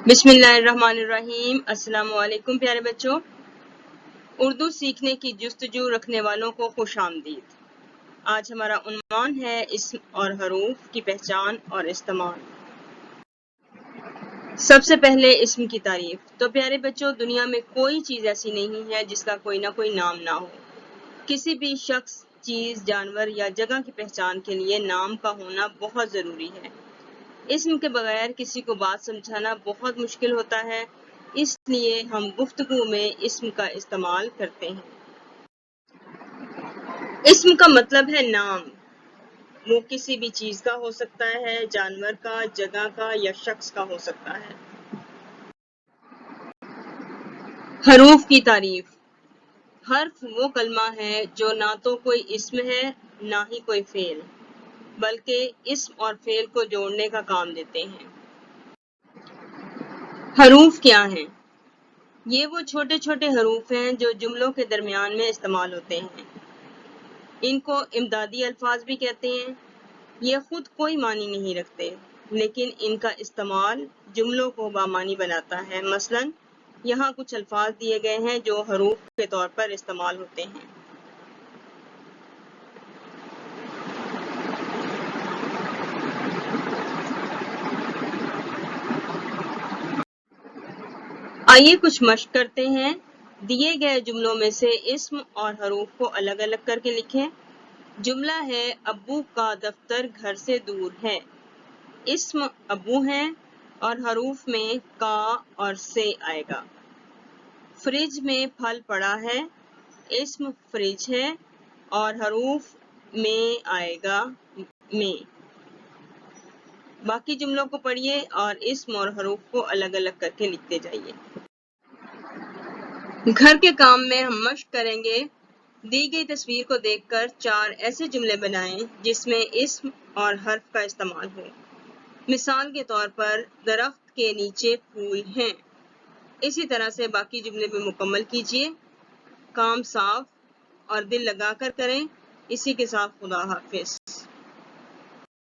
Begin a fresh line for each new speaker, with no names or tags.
बिस्मिल्लाहिर्रहमानिर्रहीम। अस्सलाम वालेकुम प्यारे बच्चों। उर्दू सीखने की जुस्तजू रखने वालों को खुश आमदीद। आज हमारा उन्वान है इस्म और हरूफ की पहचान और इस्तेमाल। सबसे पहले इस्म की तारीफ। तो प्यारे बच्चों, दुनिया में कोई चीज़ ऐसी नहीं है जिसका कोई ना कोई नाम ना हो। किसी भी शख्स, चीज़, जानवर या जगह की पहचान के लिए नाम का होना बहुत ज़रूरी है। इस्म के बगैर किसी को बात समझाना बहुत मुश्किल होता है, इसलिए हम गुफ्तगू में इस्म का इस्तेमाल करते हैं। इस्म का मतलब है नाम। वो किसी भी चीज का हो सकता है, जानवर का, जगह का या शख्स का हो सकता है। हरूफ की तारीफ। हर्फ वो कलमा है जो ना तो कोई इस्म है ना ही कोई फेल, बल्कि इस्म और फेल को जोड़ने का काम देते हैं। हरूफ क्या हैं? ये वो छोटे छोटे हरूफ हैं जो जुमलों के दरमियान में इस्तेमाल होते हैं। इनको इमदादी अल्फाज भी कहते हैं। ये खुद कोई मानी नहीं रखते, लेकिन इनका इस्तेमाल जुमलों को बामानी बनाता है। मसलन यहाँ कुछ अल्फाज दिए गए हैं जो हरूफ के तौर पर इस्तेमाल होते हैं। आइए कुछ मश्क करते हैं। दिए गए जुमलों में से इस्म और हरूफ को अलग अलग करके लिखें। जुमला है, अब्बू का दफ्तर घर से दूर है। इस्म अब्बू है और हरूफ में का और से आएगा। फ्रिज में फल पड़ा है। इस्म फ्रिज है और हरूफ में आएगा में। बाकी जुमलों को पढ़िए और इस्म और हरूफ को अलग अलग करके लिखते जाइए। घर के काम में हम मश्क करेंगे। दी गई तस्वीर को देखकर 4 ऐसे जुमले बनाएं जिसमें इस्म और हर्फ का इस्तेमाल हो। मिसाल के तौर पर, दरख्त के नीचे फूल हैं। इसी तरह से बाकी जुमले भी मुकम्मल कीजिए। काम साफ और दिल लगाकर करें। इसी के साथ खुदा हाफिज।